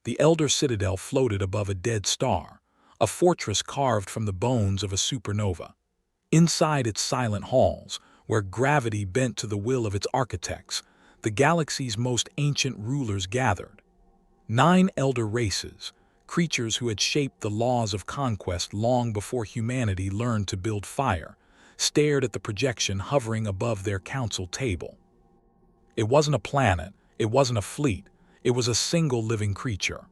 The Elder Citadel floated above a dead star, a fortress carved from the bones of a supernova. Inside its silent halls, where gravity bent to the will of its architects, the galaxy's most ancient rulers gathered. 9 elder races, creatures who had shaped the laws of conquest long before humanity learned to build fire, stared at the projection hovering above their council table. It wasn't a planet, it wasn't a fleet, it was a single living creature.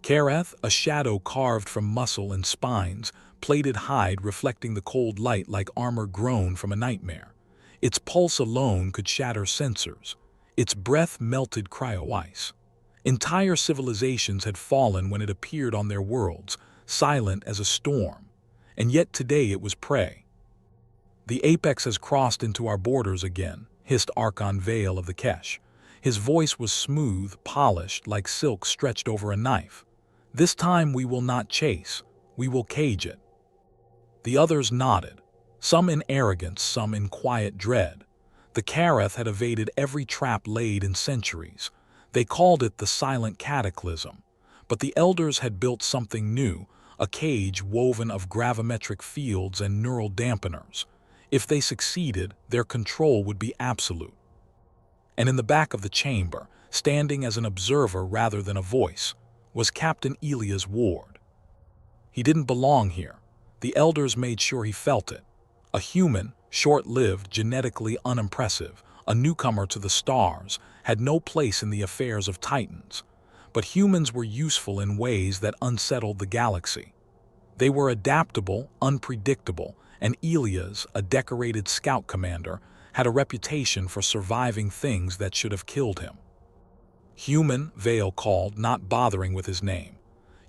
Kareth, a shadow carved from muscle and spines, plated hide reflecting the cold light like armor grown from a nightmare. Its pulse alone could shatter sensors. Its breath melted cryo-ice. Entire civilizations had fallen when it appeared on their worlds, silent as a storm. And yet today it was prey. "The apex has crossed into our borders again," hissed Archon Vale of the Kesh. His voice was smooth, polished, like silk stretched over a knife. "This time we will not chase, we will cage it." The others nodded, some in arrogance, some in quiet dread. The Kareth had evaded every trap laid in centuries. They called it the Silent Cataclysm. But the Elders had built something new, a cage woven of gravimetric fields and neural dampeners. If they succeeded, their control would be absolute. And in the back of the chamber, standing as an observer rather than a voice, was Captain Elias Ward. He didn't belong here. The Elders made sure he felt it. A human, short-lived, genetically unimpressive, a newcomer to the stars, had no place in the affairs of Titans. But humans were useful in ways that unsettled the galaxy. They were adaptable, unpredictable, and Elias, a decorated scout commander, had a reputation for surviving things that should have killed him. "Human," Vale called, not bothering with his name.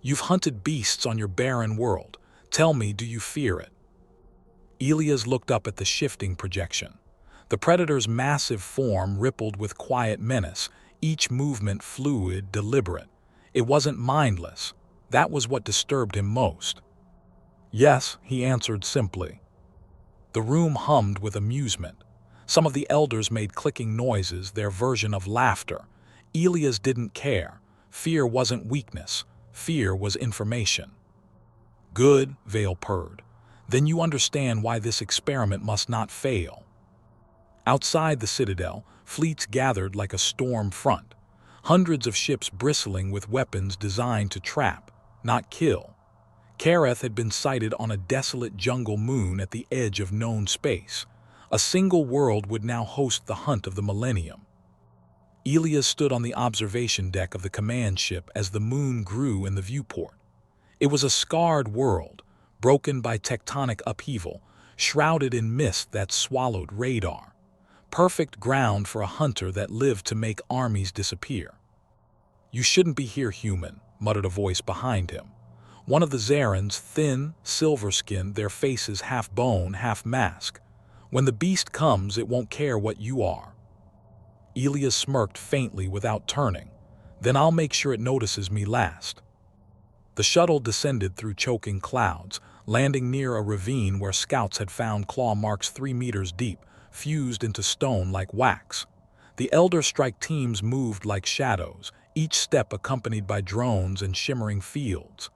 "You've hunted beasts on your barren world. Tell me, do you fear it?" Elias looked up at the shifting projection. The predator's massive form rippled with quiet menace, each movement fluid, deliberate. It wasn't mindless. That was what disturbed him most. "Yes," he answered simply. The room hummed with amusement. Some of the elders made clicking noises, their version of laughter. Elias didn't care. Fear wasn't weakness. Fear was information. "Good," Vale purred. "Then you understand why this experiment must not fail." Outside the Citadel, fleets gathered like a storm front. Hundreds of ships bristling with weapons designed to trap, not kill. Kareth had been sighted on a desolate jungle moon at the edge of known space. A single world would now host the hunt of the millennium. Elias stood on the observation deck of the command ship as the moon grew in the viewport. It was a scarred world, broken by tectonic upheaval, shrouded in mist that swallowed radar. Perfect ground for a hunter that lived to make armies disappear. "You shouldn't be here, human," muttered a voice behind him. One of the Zarans, thin, silver-skinned, their faces half bone, half mask. "When the beast comes, it won't care what you are." Elias smirked faintly without turning. "Then I'll make sure it notices me last." The shuttle descended through choking clouds, landing near a ravine where scouts had found claw marks 3 meters deep, fused into stone like wax. The Elder Strike teams moved like shadows, each step accompanied by drones and shimmering fields.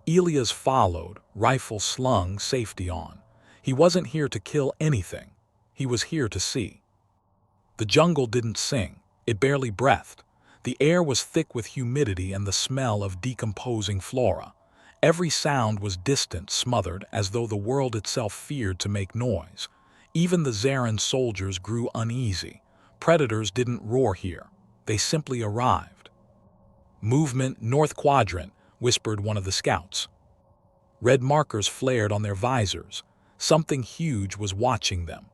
Elias followed, rifle slung, safety on. He wasn't here to kill anything. He was here to see. The jungle didn't sing. It barely breathed. The air was thick with humidity and the smell of decomposing flora. Every sound was distant, smothered, as though the world itself feared to make noise. Even the Zaran soldiers grew uneasy. Predators didn't roar here. They simply arrived. "Movement, North Quadrant," whispered one of the scouts. Red markers flared on their visors. Something huge was watching them.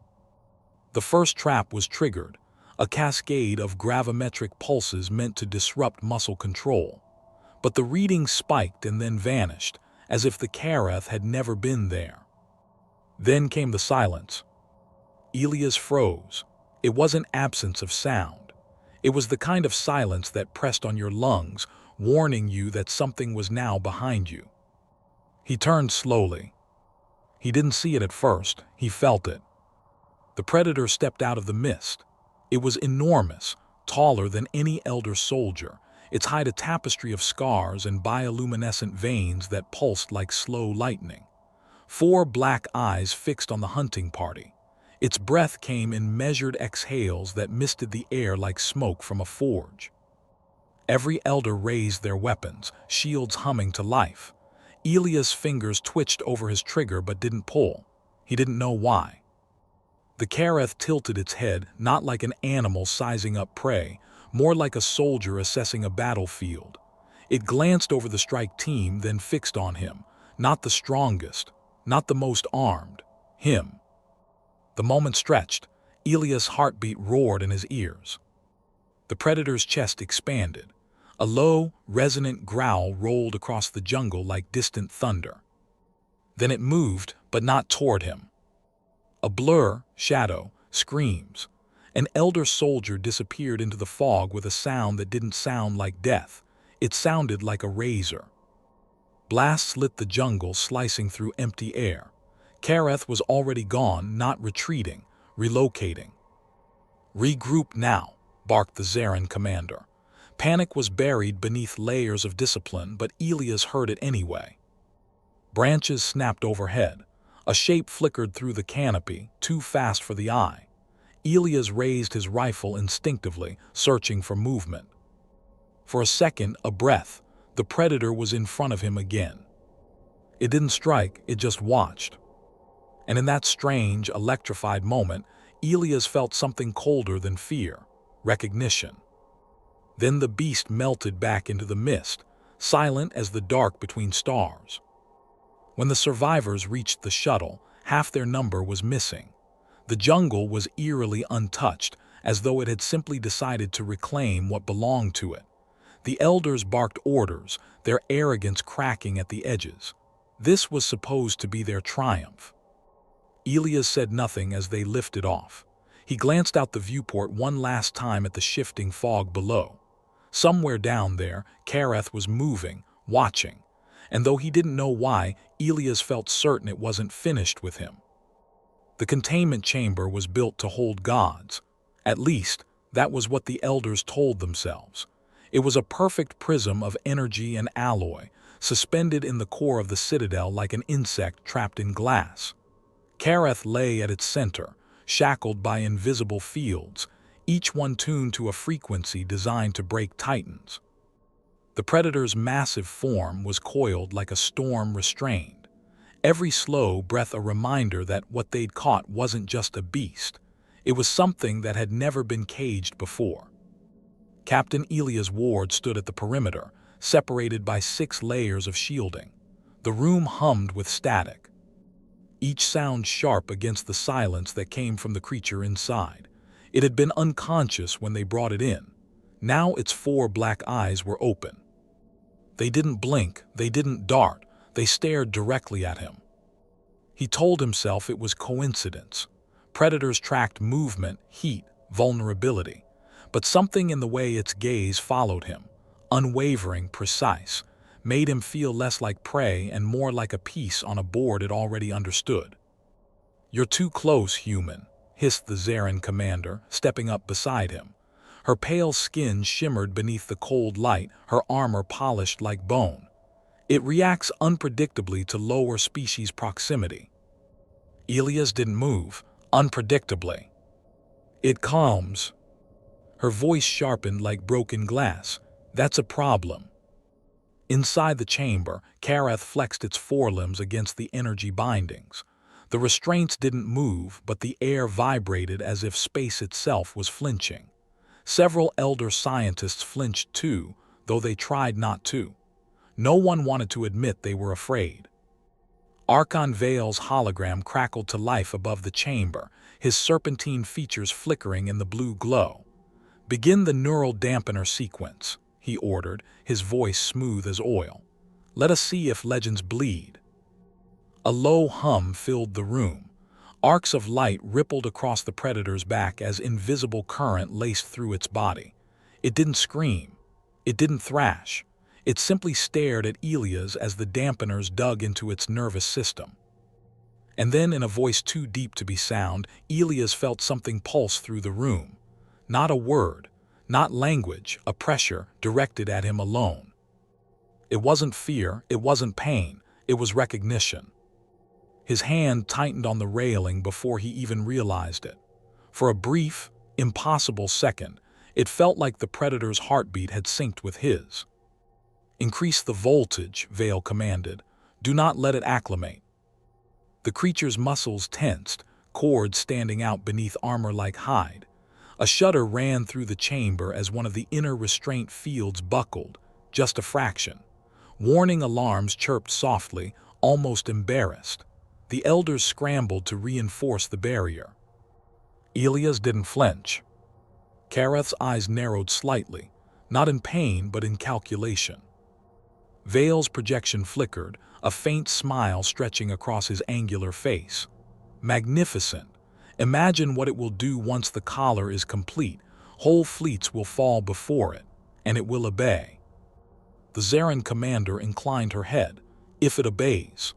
The first trap was triggered, a cascade of gravimetric pulses meant to disrupt muscle control. But the readings spiked and then vanished, as if the Kareth had never been there. Then came the silence. Elias froze. It wasn't absence of sound. It was the kind of silence that pressed on your lungs, warning you that something was now behind you. He turned slowly. He didn't see it at first, he felt it. The predator stepped out of the mist. It was enormous, taller than any elder soldier, its hide a tapestry of scars and bioluminescent veins that pulsed like slow lightning. 4 black eyes fixed on the hunting party. Its breath came in measured exhales that misted the air like smoke from a forge. Every elder raised their weapons, shields humming to life. Elia's fingers twitched over his trigger but didn't pull. He didn't know why. The Kareth tilted its head, not like an animal sizing up prey, more like a soldier assessing a battlefield. It glanced over the strike team, then fixed on him. Not the strongest, not the most armed. Him. The moment stretched. Elia's heartbeat roared in his ears. The predator's chest expanded. A low, resonant growl rolled across the jungle like distant thunder. Then it moved, but not toward him. A blur, shadow, screams. An elder soldier disappeared into the fog with a sound that didn't sound like death. It sounded like a razor. Blasts lit the jungle, slicing through empty air. Kareth was already gone, not retreating, relocating. "Regroup now," barked the Zarin commander. Panic was buried beneath layers of discipline, but Elias heard it anyway. Branches snapped overhead. A shape flickered through the canopy, too fast for the eye. Elias raised his rifle instinctively, searching for movement. For a second, a breath, the predator was in front of him again. It didn't strike, it just watched. And in that strange, electrified moment, Elias felt something colder than fear, recognition. Then the beast melted back into the mist, silent as the dark between stars. When the survivors reached the shuttle, half their number was missing. The jungle was eerily untouched, as though it had simply decided to reclaim what belonged to it. The elders barked orders, their arrogance cracking at the edges. This was supposed to be their triumph. Elias said nothing as they lifted off. He glanced out the viewport one last time at the shifting fog below. Somewhere down there, Kareth was moving, watching. And though he didn't know why, Elias felt certain it wasn't finished with him. The containment chamber was built to hold gods. At least, that was what the elders told themselves. It was a perfect prism of energy and alloy, suspended in the core of the citadel like an insect trapped in glass. Kareth lay at its center, shackled by invisible fields, each one tuned to a frequency designed to break titans. The predator's massive form was coiled like a storm restrained. Every slow breath a reminder that what they'd caught wasn't just a beast. It was something that had never been caged before. Captain Elias Ward stood at the perimeter, separated by 6 layers of shielding. The room hummed with static, each sound sharp against the silence that came from the creature inside. It had been unconscious when they brought it in. Now its 4 black eyes were open. They didn't blink, they didn't dart, they stared directly at him. He told himself it was coincidence. Predators tracked movement, heat, vulnerability. But something in the way its gaze followed him, unwavering, precise, made him feel less like prey and more like a piece on a board it already understood. "You're too close, human," hissed the Zarin commander, stepping up beside him. Her pale skin shimmered beneath the cold light, her armor polished like bone. "It reacts unpredictably to lower species proximity." Elias didn't move, unpredictably. "It calms." Her voice sharpened like broken glass. "That's a problem." Inside the chamber, Kareth flexed its forelimbs against the energy bindings. The restraints didn't move, but the air vibrated as if space itself was flinching. Several elder scientists flinched too, though they tried not to. No one wanted to admit they were afraid. Archon Vale's hologram crackled to life above the chamber, his serpentine features flickering in the blue glow. "Begin the neural dampener sequence," he ordered, his voice smooth as oil. "Let us see if legends bleed." A low hum filled the room. Arcs of light rippled across the predator's back as invisible current laced through its body. It didn't scream. It didn't thrash. It simply stared at Elias as the dampeners dug into its nervous system. And then, in a voice too deep to be sound, Elias felt something pulse through the room. Not a word, Not language, a pressure directed at him alone. It wasn't fear, it wasn't pain, it was recognition. His hand tightened on the railing before he even realized it. For a brief, impossible second, it felt like the predator's heartbeat had synced with his. "Increase the voltage," Vale commanded. "Do not let it acclimate." The creature's muscles tensed, cords standing out beneath armor like hide. A shudder ran through the chamber as one of the inner restraint fields buckled, just a fraction. Warning alarms chirped softly, almost embarrassed. The elders scrambled to reinforce the barrier. Elias didn't flinch. Kareth's eyes narrowed slightly, not in pain but in calculation. Vale's projection flickered, a faint smile stretching across his angular face. "Magnificent. Imagine what it will do once the collar is complete. Whole fleets will fall before it, and it will obey." The Zarin commander inclined her head. "If it obeys."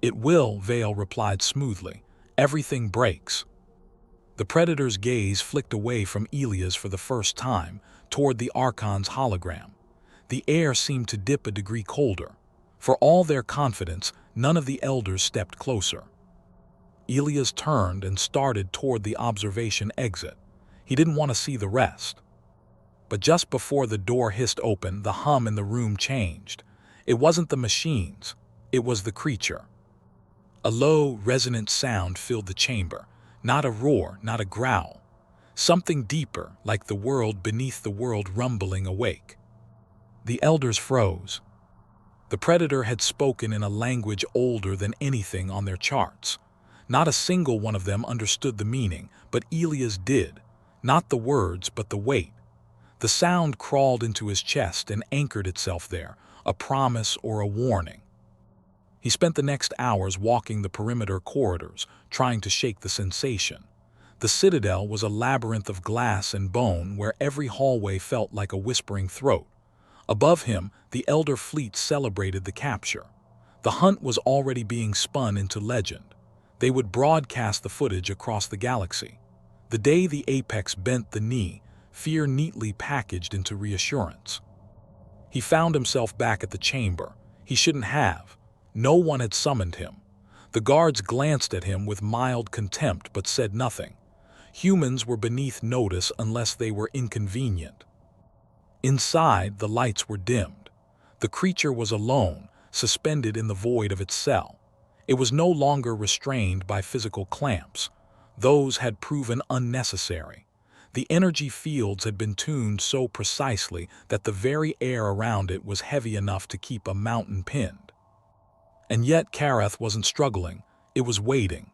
"It will," Vale replied smoothly. "Everything breaks." The predator's gaze flicked away from Elias for the first time, toward the Archon's hologram. The air seemed to dip a degree colder. For all their confidence, none of the elders stepped closer. Elias turned and started toward the observation exit. He didn't want to see the rest. But just before the door hissed open, the hum in the room changed. It wasn't the machines, it was the creature. A low, resonant sound filled the chamber. Not a roar, not a growl. Something deeper, like the world beneath the world rumbling awake. The elders froze. The predator had spoken in a language older than anything on their charts. Not a single one of them understood the meaning, but Elias did. Not the words, but the weight. The sound crawled into his chest and anchored itself there, a promise or a warning. He spent the next hours walking the perimeter corridors, trying to shake the sensation. The citadel was a labyrinth of glass and bone where every hallway felt like a whispering throat. Above him, the Elder Fleet celebrated the capture. The hunt was already being spun into legend. They would broadcast the footage across the galaxy. The day the apex bent the knee, fear neatly packaged into reassurance. He found himself back at the chamber. He shouldn't have. No one had summoned him. The guards glanced at him with mild contempt but said nothing. Humans were beneath notice unless they were inconvenient. Inside, the lights were dimmed. The creature was alone, suspended in the void of its cell. It was no longer restrained by physical clamps. Those had proven unnecessary. The energy fields had been tuned so precisely that the very air around it was heavy enough to keep a mountain pinned. And yet Kareth wasn't struggling, it was waiting.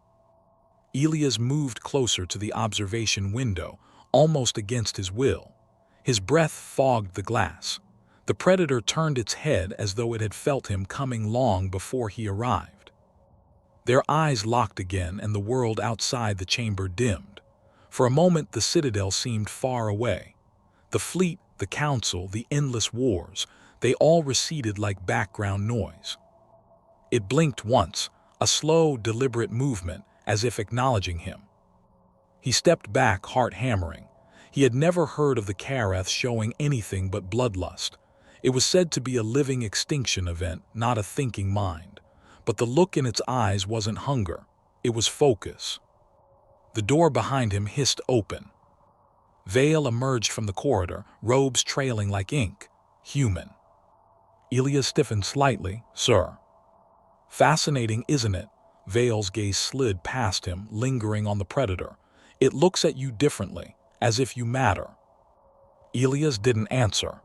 Elias moved closer to the observation window, almost against his will. His breath fogged the glass. The predator turned its head as though it had felt him coming long before he arrived. Their eyes locked again and the world outside the chamber dimmed. For a moment the citadel seemed far away. The fleet, the council, the endless wars, they all receded like background noise. It blinked once, a slow, deliberate movement, as if acknowledging him. He stepped back, heart hammering. He had never heard of the Kareth showing anything but bloodlust. It was said to be a living extinction event, not a thinking mind. But the look in its eyes wasn't hunger, it was focus. The door behind him hissed open. Vale emerged from the corridor, robes trailing like ink. Human. Elias stiffened slightly. "Sir." "Fascinating, isn't it?" Vale's gaze slid past him, lingering on the predator. "It looks at you differently, as if you matter." Elias didn't answer.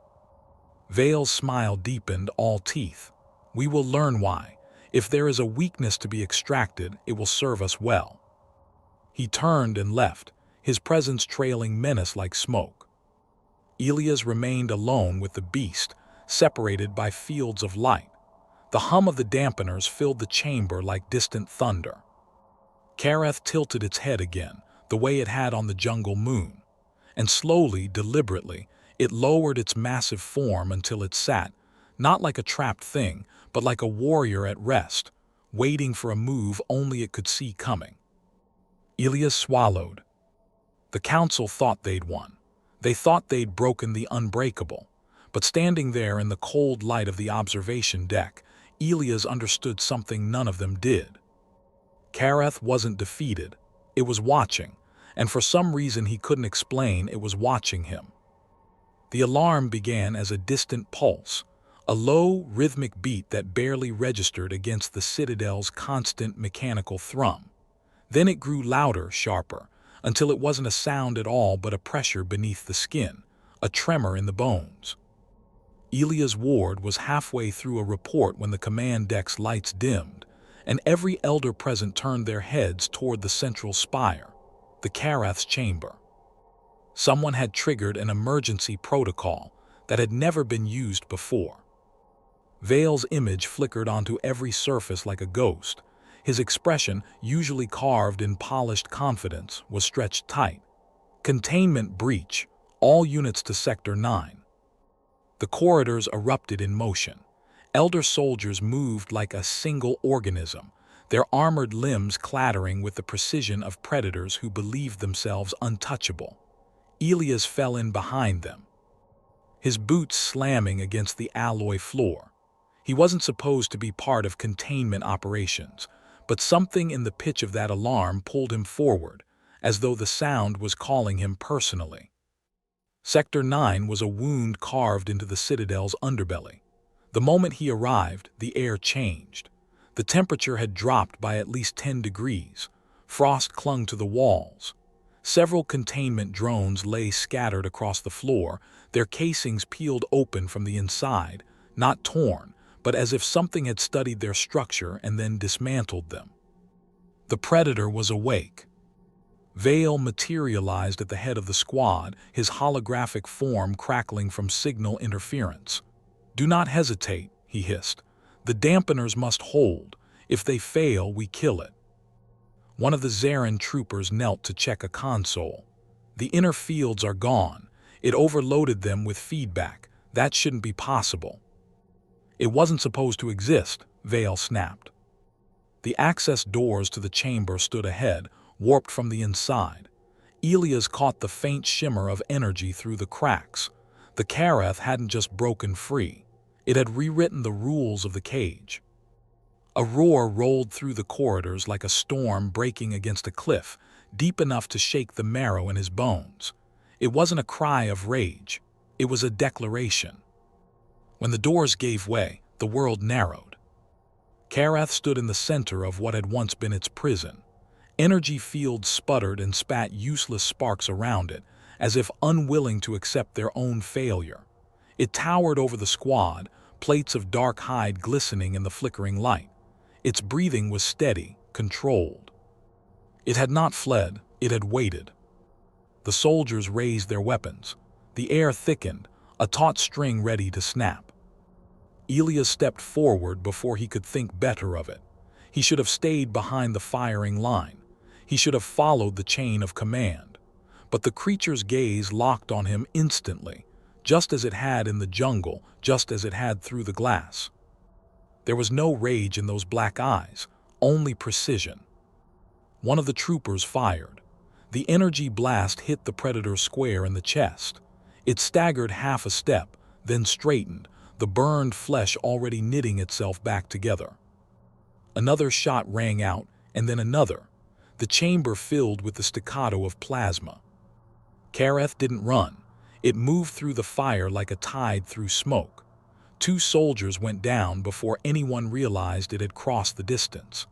Vale's smile deepened, all teeth. "We will learn why. If there is a weakness to be extracted, it will serve us well." He turned and left, his presence trailing menace like smoke. Elias remained alone with the beast, separated by fields of light. The hum of the dampeners filled the chamber like distant thunder. Kareth tilted its head again, the way it had on the jungle moon. And slowly, deliberately, it lowered its massive form until it sat, not like a trapped thing, but like a warrior at rest, waiting for a move only it could see coming. Elias swallowed. The council thought they'd won. They thought they'd broken the unbreakable, but standing there in the cold light of the observation deck, Elias understood something none of them did. Kareth wasn't defeated. It was watching, and for some reason he couldn't explain, it was watching him. The alarm began as a distant pulse, a low, rhythmic beat that barely registered against the Citadel's constant mechanical thrum. Then it grew louder, sharper, until it wasn't a sound at all but a pressure beneath the skin, a tremor in the bones. Elias Ward was halfway through a report when the command deck's lights dimmed, and every elder present turned their heads toward the central spire, the Kareth's chamber. Someone had triggered an emergency protocol that had never been used before. Vale's image flickered onto every surface like a ghost. His expression, usually carved in polished confidence, was stretched tight. Containment breach, all units to Sector 9. The corridors erupted in motion. Elder soldiers moved like a single organism, their armored limbs clattering with the precision of predators who believed themselves untouchable. Elias fell in behind them, his boots slamming against the alloy floor. He wasn't supposed to be part of containment operations, but something in the pitch of that alarm pulled him forward, as though the sound was calling him personally. Sector 9 was a wound carved into the Citadel's underbelly. The moment he arrived, the air changed. The temperature had dropped by at least 10 degrees. Frost clung to the walls. Several containment drones lay scattered across the floor, their casings peeled open from the inside, not torn, but as if something had studied their structure and then dismantled them. The Predator was awake. Vale materialized at the head of the squad, his holographic form crackling from signal interference. "Do not hesitate," he hissed. "The dampeners must hold. If they fail, we kill it." One of the Zarin troopers knelt to check a console. "The inner fields are gone. It overloaded them with feedback. That shouldn't be possible." "It wasn't supposed to exist," Vale snapped. The access doors to the chamber stood ahead, warped from the inside. Elias caught the faint shimmer of energy through the cracks. The Kareth hadn't just broken free. It had rewritten the rules of the cage. A roar rolled through the corridors like a storm breaking against a cliff, deep enough to shake the marrow in his bones. It wasn't a cry of rage. It was a declaration. When the doors gave way, the world narrowed. Kareth stood in the center of what had once been its prison. Energy fields sputtered and spat useless sparks around it, as if unwilling to accept their own failure. It towered over the squad, plates of dark hide glistening in the flickering light. Its breathing was steady, controlled. It had not fled, it had waited. The soldiers raised their weapons. The air thickened, a taut string ready to snap. Elias stepped forward before he could think better of it. He should have stayed behind the firing line. He should have followed the chain of command. But the creature's gaze locked on him instantly, just as it had in the jungle, just as it had through the glass. There was no rage in those black eyes, only precision. One of the troopers fired. The energy blast hit the Predator square in the chest. It staggered half a step, then straightened, the burned flesh already knitting itself back together. Another shot rang out, and then another, the chamber filled with the staccato of plasma. Kareth didn't run. It moved through the fire like a tide through smoke. 2 soldiers went down before anyone realized it had crossed the distance.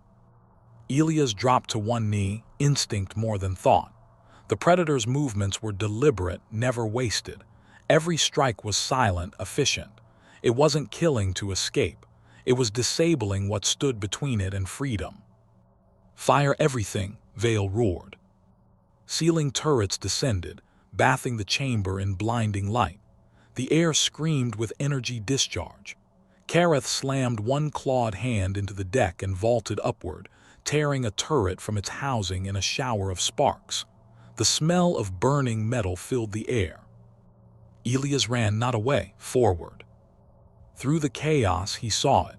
Elias dropped to one knee, instinct more than thought. The Predator's movements were deliberate, never wasted. Every strike was silent, efficient. It wasn't killing to escape. It was disabling what stood between it and freedom. "Fire everything," Vale roared. Ceiling turrets descended, bathing the chamber in blinding light. The air screamed with energy discharge. Kareth slammed one clawed hand into the deck and vaulted upward, tearing a turret from its housing in a shower of sparks. The smell of burning metal filled the air. Elias ran not away, forward. Through the chaos he saw it,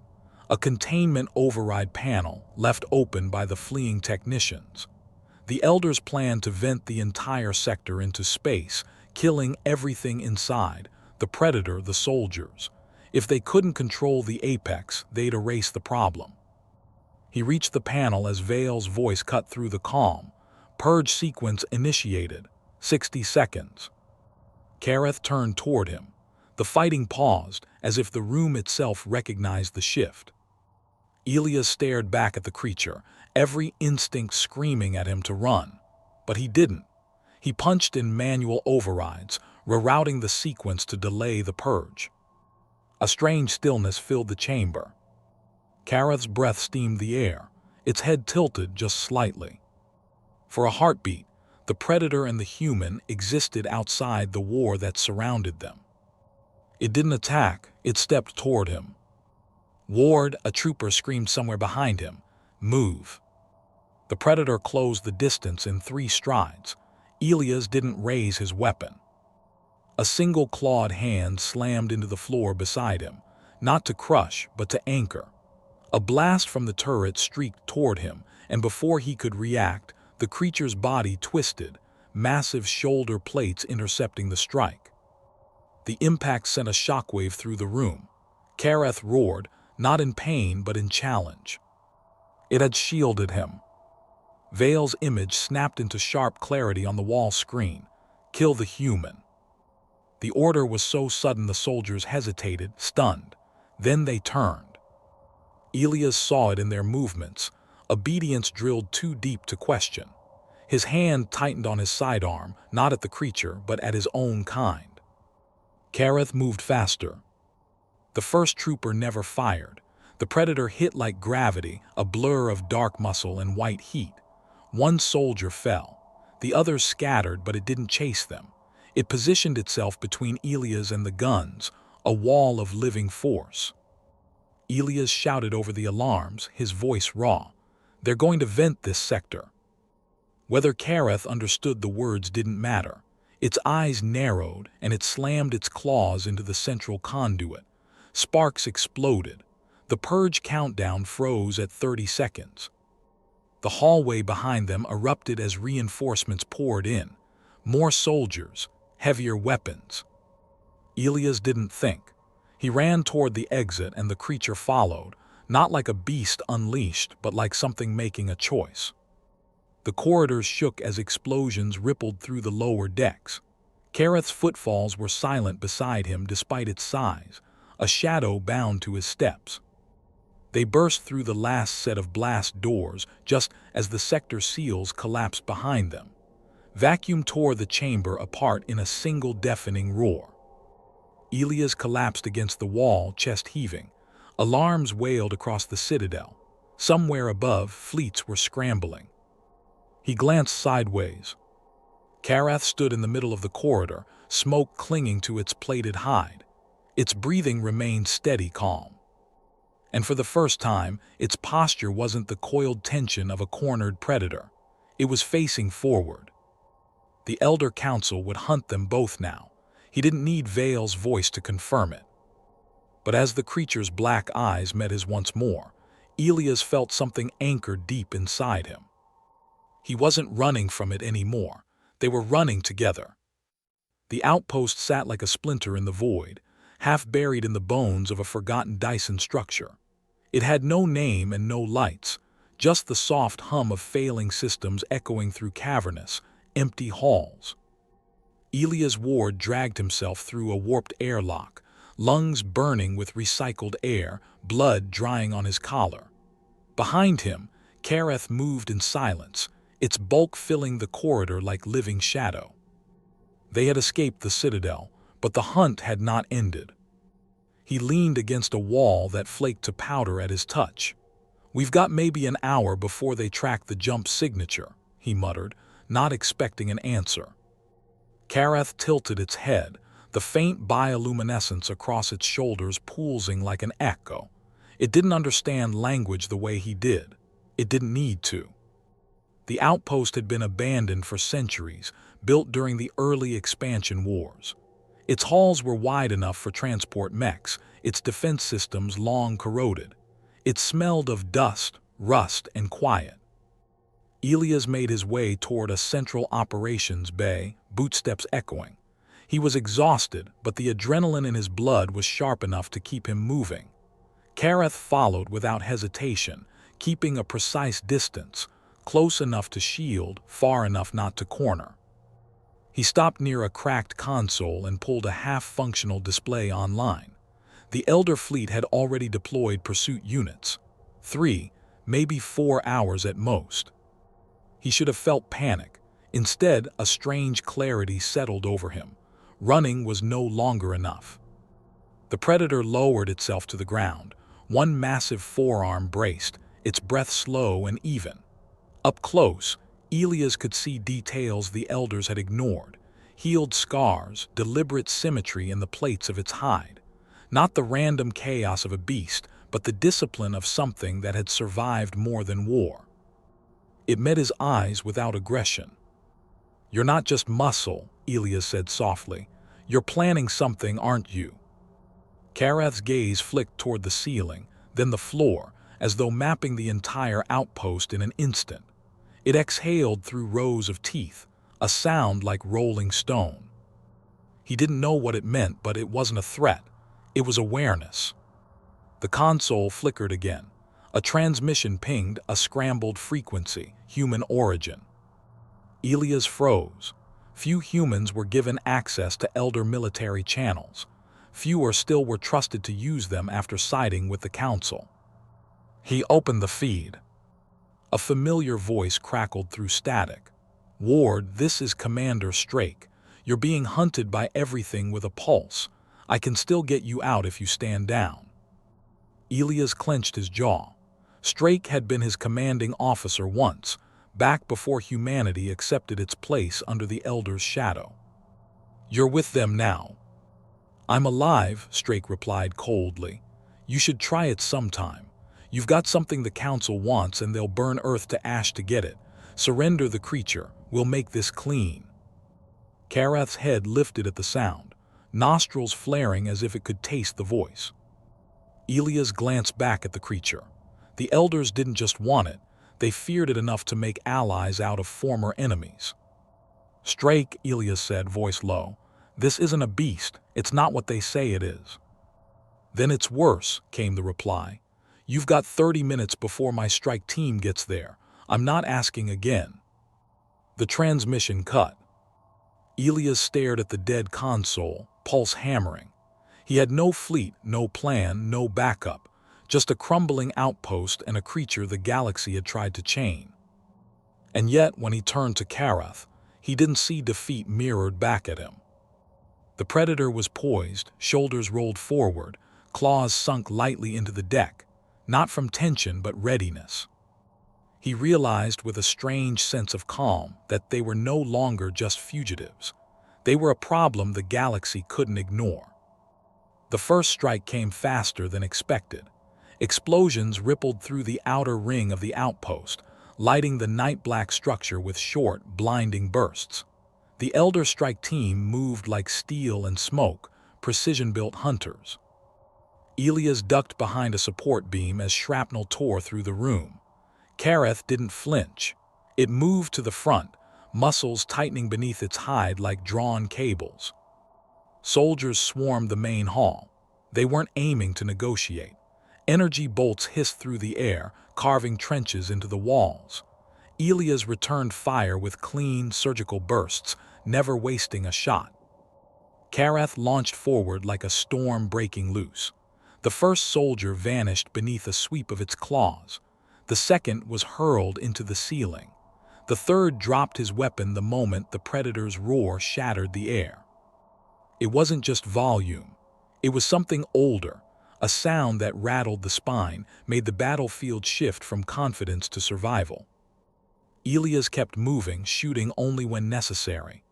a containment override panel left open by the fleeing technicians. The Elders planned to vent the entire sector into space, killing everything inside, the predator, the soldiers. If they couldn't control the apex, they'd erase the problem. He reached the panel as Vale's voice cut through the calm. Purge sequence initiated. 60 seconds. Kareth turned toward him. The fighting paused, as if the room itself recognized the shift. Elias stared back at the creature, every instinct screaming at him to run. But he didn't. He punched in manual overrides, rerouting the sequence to delay the purge. A strange stillness filled the chamber. Kareth's breath steamed the air, its head tilted just slightly. For a heartbeat, the predator and the human existed outside the war that surrounded them. It didn't attack, it stepped toward him. "Ward," a trooper screamed somewhere behind him. "Move." The predator closed the distance in 3 strides. Elias didn't raise his weapon. A single clawed hand slammed into the floor beside him, not to crush, but to anchor. A blast from the turret streaked toward him, and before he could react, the creature's body twisted, massive shoulder plates intercepting the strike. The impact sent a shockwave through the room. Kareth roared, not in pain but in challenge. It had shielded him. Vale's image snapped into sharp clarity on the wall screen. Kill the human. The order was so sudden the soldiers hesitated, stunned. Then they turned. Elias saw it in their movements. Obedience drilled too deep to question. His hand tightened on his sidearm, not at the creature, but at his own kind. Kareth moved faster. The first trooper never fired. The predator hit like gravity, a blur of dark muscle and white heat. One soldier fell. The others scattered, but it didn't chase them. It positioned itself between Elias and the guns, a wall of living force. Elias shouted over the alarms, his voice raw. "They're going to vent this sector." Whether Kareth understood the words didn't matter. Its eyes narrowed, and it slammed its claws into the central conduit. Sparks exploded. The purge countdown froze at 30 seconds. The hallway behind them erupted as reinforcements poured in. More soldiers, heavier weapons. Elias didn't think. He ran toward the exit and the creature followed, not like a beast unleashed, but like something making a choice. The corridors shook as explosions rippled through the lower decks. Kareth's footfalls were silent beside him despite its size, a shadow bound to his steps. They burst through the last set of blast doors just as the sector seals collapsed behind them. Vacuum tore the chamber apart in a single deafening roar. Elias collapsed against the wall, chest heaving. Alarms wailed across the citadel. Somewhere above, fleets were scrambling. He glanced sideways. Kareth stood in the middle of the corridor, smoke clinging to its plated hide. Its breathing remained steady, calm. And for the first time, its posture wasn't the coiled tension of a cornered predator. It was facing forward. The Elder Council would hunt them both now. He didn't need Vale's voice to confirm it. But as the creature's black eyes met his once more, Elias felt something anchored deep inside him. He wasn't running from it anymore. They were running together. The outpost sat like a splinter in the void, half buried in the bones of a forgotten Dyson structure. It had no name and no lights, just the soft hum of failing systems echoing through cavernous, empty halls. Elias Ward dragged himself through a warped airlock, lungs burning with recycled air, blood drying on his collar. Behind him, Kareth moved in silence, its bulk filling the corridor like living shadow. They had escaped the citadel, but the hunt had not ended. He leaned against a wall that flaked to powder at his touch. "We've got maybe an hour before they track the jump signature," he muttered, not expecting an answer. Kareth tilted its head, the faint bioluminescence across its shoulders pulsing like an echo. It didn't understand language the way he did. It didn't need to. The outpost had been abandoned for centuries, built during the early expansion wars. Its halls were wide enough for transport mechs, its defense systems long corroded. It smelled of dust, rust, and quiet. Elias made his way toward a central operations bay, bootsteps echoing. He was exhausted, but the adrenaline in his blood was sharp enough to keep him moving. Kareth followed without hesitation, keeping a precise distance, close enough to shield, far enough not to corner. He stopped near a cracked console and pulled a half-functional display online. The Elder fleet had already deployed pursuit units. 3, maybe 4 hours at most. He should have felt panic. Instead, a strange clarity settled over him. Running was no longer enough. The Predator lowered itself to the ground, one massive forearm braced, its breath slow and even. Up close, Elias could see details the Elders had ignored: healed scars, deliberate symmetry in the plates of its hide. Not the random chaos of a beast, but the discipline of something that had survived more than war. It met his eyes without aggression. "You're not just muscle," Elias said softly. "You're planning something, aren't you?" Kareth's gaze flicked toward the ceiling, then the floor, as though mapping the entire outpost in an instant. It exhaled through rows of teeth, a sound like rolling stone. He didn't know what it meant, but it wasn't a threat. It was awareness. The console flickered again. A transmission pinged, a scrambled frequency, human origin. Elias froze. Few humans were given access to Elder military channels. Fewer still were trusted to use them after siding with the Council. He opened the feed. A familiar voice crackled through static. "Ward, this is Commander Strake. You're being hunted by everything with a pulse. I can still get you out if you stand down." Elias clenched his jaw. Strake had been his commanding officer once, back before humanity accepted its place under the Elder's shadow. "You're with them now." "I'm alive," Strake replied coldly. "You should try it sometime. You've got something the Council wants and they'll burn Earth to ash to get it. Surrender the creature. We'll make this clean." Kareth's head lifted at the sound, nostrils flaring as if it could taste the voice. Elias glanced back at the creature. The Elders didn't just want it, they feared it enough to make allies out of former enemies. "Strake," Elias said, voice low, "this isn't a beast. It's not what they say it is." "Then it's worse," came the reply. "You've got 30 minutes before my strike team gets there. I'm not asking again." The transmission cut. Elias stared at the dead console, pulse hammering. He had no fleet, no plan, no backup, just a crumbling outpost and a creature the galaxy had tried to chain. And yet, when he turned to Kareth, he didn't see defeat mirrored back at him. The Predator was poised, shoulders rolled forward, claws sunk lightly into the deck, not from tension but readiness. He realized with a strange sense of calm that they were no longer just fugitives. They were a problem the galaxy couldn't ignore. The first strike came faster than expected. Explosions rippled through the outer ring of the outpost, lighting the night-black structure with short, blinding bursts. The Elder strike team moved like steel and smoke, precision-built hunters. Elias ducked behind a support beam as shrapnel tore through the room. Kareth didn't flinch. It moved to the front, muscles tightening beneath its hide like drawn cables. Soldiers swarmed the main hall. They weren't aiming to negotiate. Energy bolts hissed through the air, carving trenches into the walls. Elias returned fire with clean, surgical bursts, never wasting a shot. Kareth launched forward like a storm breaking loose. The first soldier vanished beneath a sweep of its claws. The second was hurled into the ceiling. The third dropped his weapon the moment the Predator's roar shattered the air. It wasn't just volume. It was something older, a sound that rattled the spine, made the battlefield shift from confidence to survival. Elias kept moving, shooting only when necessary.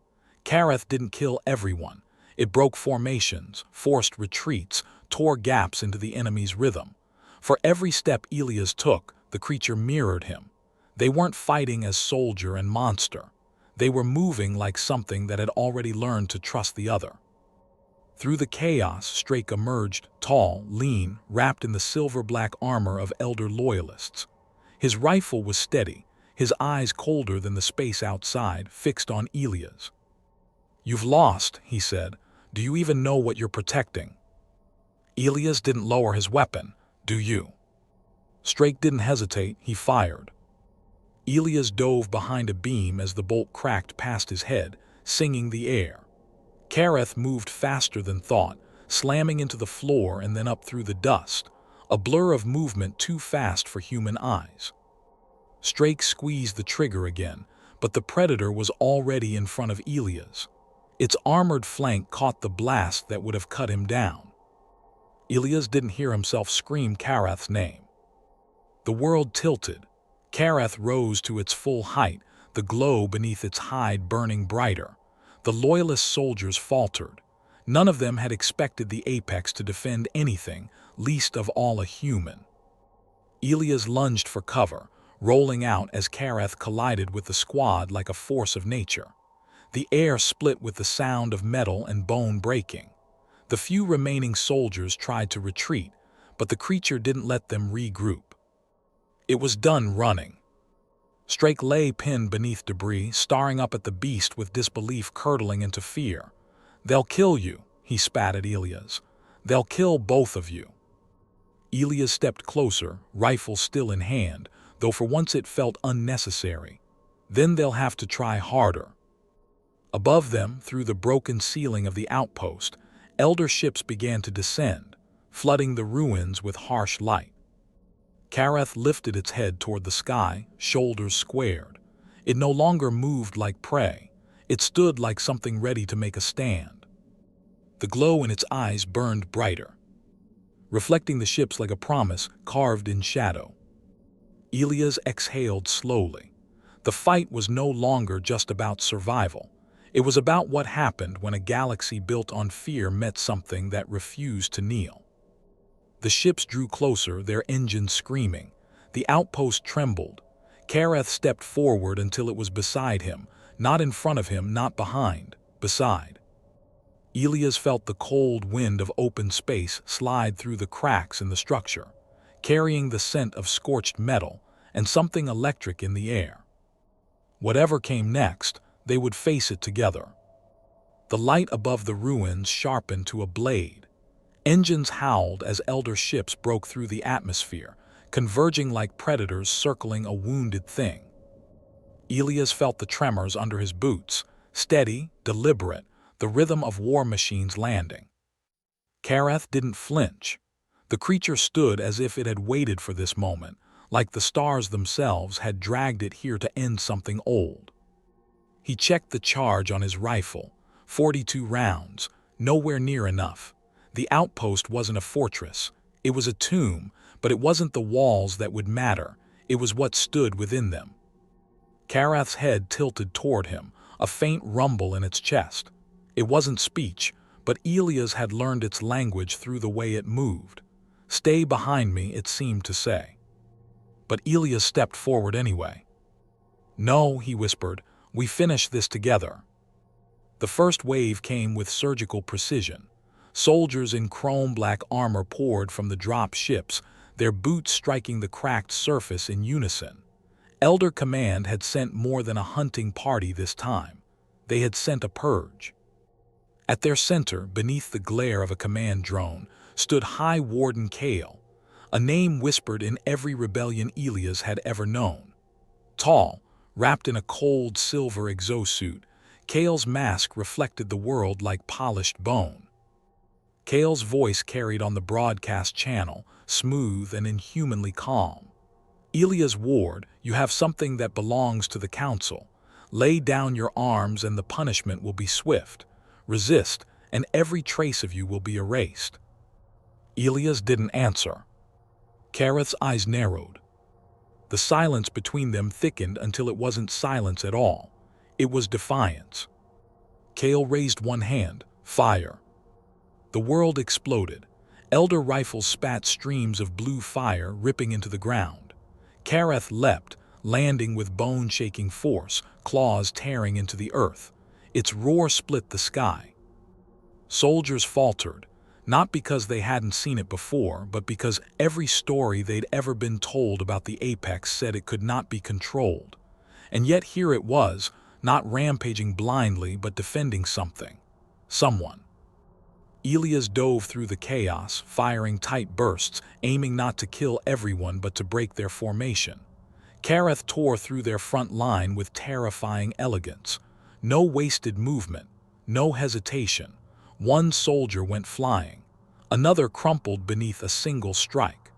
Kareth didn't kill everyone. It broke formations, forced retreats, tore gaps into the enemy's rhythm. For every step Elias took, the creature mirrored him. They weren't fighting as soldier and monster. They were moving like something that had already learned to trust the other. Through the chaos, Strake emerged, tall, lean, wrapped in the silver-black armor of Elder loyalists. His rifle was steady, his eyes colder than the space outside, fixed on Elias. "You've lost," he said. "Do you even know what you're protecting?" Elias didn't lower his weapon. "Do you?" Strake didn't hesitate, he fired. Elias dove behind a beam as the bolt cracked past his head, singing the air. Kareth moved faster than thought, slamming into the floor and then up through the dust, a blur of movement too fast for human eyes. Strake squeezed the trigger again, but the predator was already in front of Elias. Its armored flank caught the blast that would have cut him down. Elias didn't hear himself scream Kareth's name. The world tilted. Kareth rose to its full height, the glow beneath its hide burning brighter. The loyalist soldiers faltered. None of them had expected the apex to defend anything, least of all a human. Elias lunged for cover, rolling out as Kareth collided with the squad like a force of nature. The air split with the sound of metal and bone breaking. The few remaining soldiers tried to retreat, but the creature didn't let them regroup. It was done running. Strake lay pinned beneath debris, staring up at the beast with disbelief curdling into fear. "They'll kill you," he spat at Elias. "They'll kill both of you." Elias stepped closer, rifle still in hand, though for once it felt unnecessary. "Then they'll have to try harder." Above them, through the broken ceiling of the outpost, elder ships began to descend, flooding the ruins with harsh light. Kareth lifted its head toward the sky, shoulders squared. It no longer moved like prey. It stood like something ready to make a stand. The glow in its eyes burned brighter, reflecting the ships like a promise carved in shadow. Elias exhaled slowly. The fight was no longer just about survival. It was about what happened when a galaxy built on fear met something that refused to kneel. The ships drew closer, their engines screaming. The outpost trembled. Kareth stepped forward until it was beside him, not in front of him, not behind, beside. Elias felt the cold wind of open space slide through the cracks in the structure, carrying the scent of scorched metal and something electric in the air. Whatever came next, they would face it together. The light above the ruins sharpened to a blade. Engines howled as elder ships broke through the atmosphere, converging like predators circling a wounded thing. Elias felt the tremors under his boots, steady, deliberate, the rhythm of war machines landing. Kareth didn't flinch. The creature stood as if it had waited for this moment, like the stars themselves had dragged it here to end something old. He checked the charge on his rifle. 42 rounds, nowhere near enough. The outpost wasn't a fortress. It was a tomb, but it wasn't the walls that would matter. It was what stood within them. Kareth's head tilted toward him, a faint rumble in its chest. It wasn't speech, but Elias had learned its language through the way it moved. "Stay behind me," it seemed to say. But Elias stepped forward anyway. "No," he whispered, "we finish this together." The first wave came with surgical precision. Soldiers in chrome-black armor poured from the drop ships, their boots striking the cracked surface in unison. Elder Command had sent more than a hunting party this time. They had sent a purge. At their center, beneath the glare of a command drone, stood High Warden Kale, a name whispered in every rebellion Elias had ever known. Tall, wrapped in a cold silver exosuit, Kale's mask reflected the world like polished bone. Kale's voice carried on the broadcast channel, smooth and inhumanly calm. "Elias Ward, you have something that belongs to the Council. Lay down your arms and the punishment will be swift. Resist, and every trace of you will be erased." Elias didn't answer. Kareth's eyes narrowed. The silence between them thickened until it wasn't silence at all. It was defiance. Kale raised one hand. "Fire." The world exploded. Elder rifles spat streams of blue fire ripping into the ground. Kareth leapt, landing with bone-shaking force, claws tearing into the earth. Its roar split the sky. Soldiers faltered, not because they hadn't seen it before, but because every story they'd ever been told about the apex said it could not be controlled. And yet here it was, not rampaging blindly but defending something. Someone. Elias dove through the chaos, firing tight bursts, aiming not to kill everyone but to break their formation. Kareth tore through their front line with terrifying elegance. No wasted movement, no hesitation. One soldier went flying. Another crumpled beneath a single strike.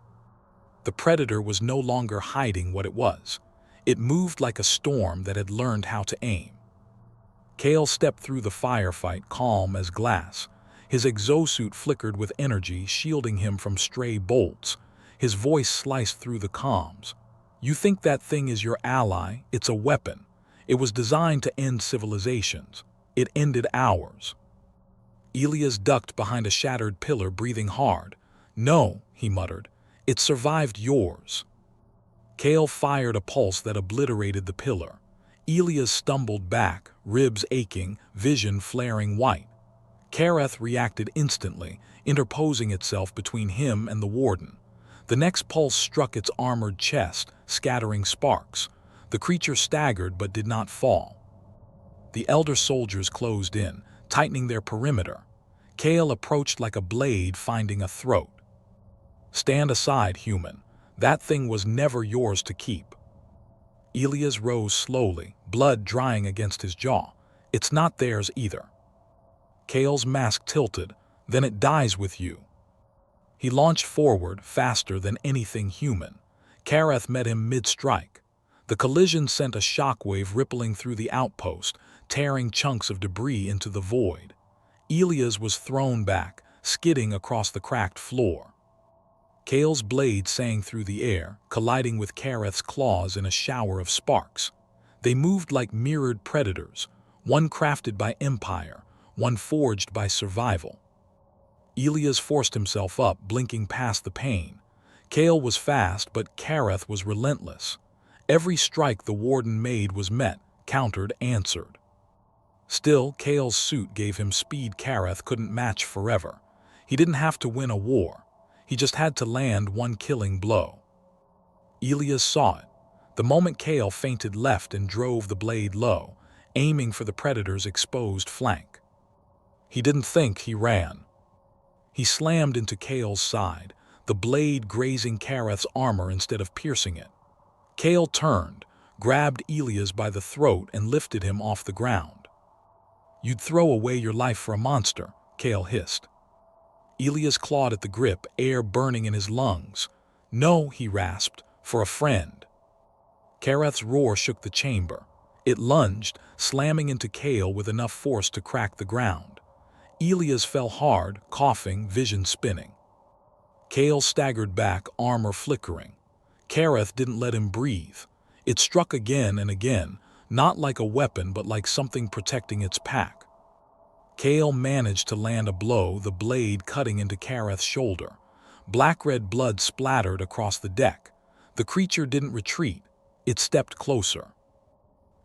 The predator was no longer hiding what it was. It moved like a storm that had learned how to aim. Kale stepped through the firefight, calm as glass. His exosuit flickered with energy, shielding him from stray bolts. His voice sliced through the comms. "You think that thing is your ally? It's a weapon. It was designed to end civilizations. It ended ours." Elias ducked behind a shattered pillar, breathing hard. "No," he muttered. "It survived yours." Kale fired a pulse that obliterated the pillar. Elias stumbled back, ribs aching, vision flaring white. Kareth reacted instantly, interposing itself between him and the warden. The next pulse struck its armored chest, scattering sparks. The creature staggered but did not fall. The elder soldiers closed in, tightening their perimeter. Kale approached like a blade finding a throat. "Stand aside, human. That thing was never yours to keep." Elias rose slowly, blood drying against his jaw. "It's not theirs either." Kale's mask tilted. "Then it dies with you." He launched forward, faster than anything human. Kareth met him mid-strike. The collision sent a shockwave rippling through the outpost, tearing chunks of debris into the void. Elias was thrown back, skidding across the cracked floor. Kale's blade sang through the air, colliding with Kareth's claws in a shower of sparks. They moved like mirrored predators, one crafted by empire, one forged by survival. Elias forced himself up, blinking past the pain. Kale was fast, but Kareth was relentless. Every strike the warden made was met, countered, answered. Still, Kale's suit gave him speed Kareth couldn't match forever. He didn't have to win a war. He just had to land one killing blow. Elias saw it. The moment Kale feinted left and drove the blade low, aiming for the predator's exposed flank. He didn't think, he ran. He slammed into Kale's side, the blade grazing Kareth's armor instead of piercing it. Kale turned, grabbed Elias by the throat and lifted him off the ground. "You'd throw away your life for a monster," Kale hissed. Elias clawed at the grip, air burning in his lungs. "No," he rasped, "for a friend." Kareth's roar shook the chamber. It lunged, slamming into Kale with enough force to crack the ground. Elias fell hard, coughing, vision spinning. Kale staggered back, armor flickering. Kareth didn't let him breathe. It struck again and again, not like a weapon but like something protecting its pack. Kale managed to land a blow, the blade cutting into Kareth's shoulder. Black-red blood splattered across the deck. The creature didn't retreat. It stepped closer.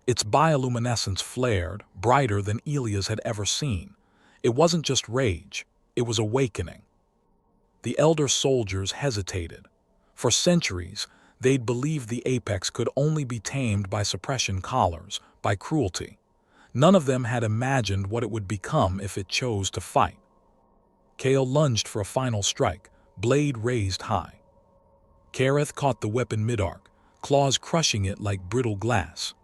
Its bioluminescence flared, brighter than Elias had ever seen. It wasn't just rage, it was awakening. The elder soldiers hesitated. For centuries, they'd believed the apex could only be tamed by suppression collars, by cruelty. None of them had imagined what it would become if it chose to fight. Kale lunged for a final strike, blade raised high. Kareth caught the weapon mid-arc, claws crushing it like brittle glass.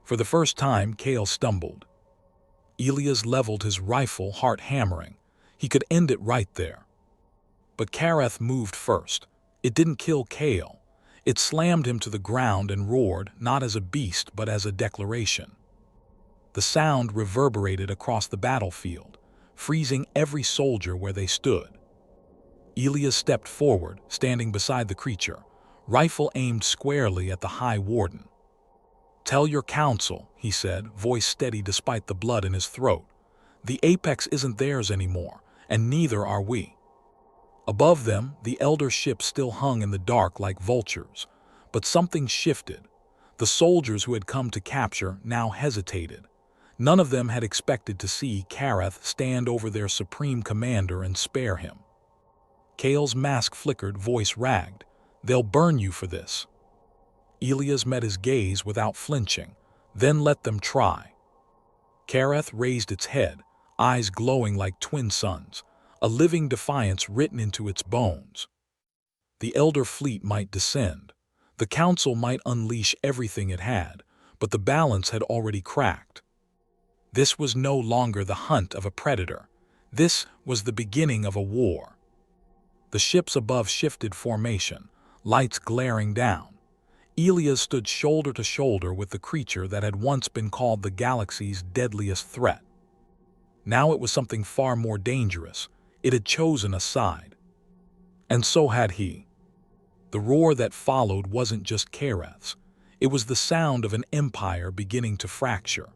For the first time, Kale stumbled. Elias leveled his rifle, heart hammering. He could end it right there. But Kareth moved first. It didn't kill Kale. It slammed him to the ground and roared, not as a beast but as a declaration. The sound reverberated across the battlefield, freezing every soldier where they stood. Elias stepped forward, standing beside the creature, rifle aimed squarely at the High Warden. "Tell your council," he said, voice steady despite the blood in his throat. "The apex isn't theirs anymore, and neither are we." Above them, the elder ships still hung in the dark like vultures. But something shifted. The soldiers who had come to capture now hesitated. None of them had expected to see Kareth stand over their supreme commander and spare him. Kale's mask flickered, voice ragged. "They'll burn you for this." Elias met his gaze without flinching. Then let them try. Kareth raised its head, eyes glowing like twin suns, a living defiance written into its bones. The Elder Fleet might descend. The Council might unleash everything it had, but the balance had already cracked. This was no longer the hunt of a predator. This was the beginning of a war. The ships above shifted formation, lights glaring down. Elias stood shoulder to shoulder with the creature that had once been called the galaxy's deadliest threat. Now it was something far more dangerous. It had chosen a side. And so had he. The roar that followed wasn't just Kareth's. It was the sound of an empire beginning to fracture.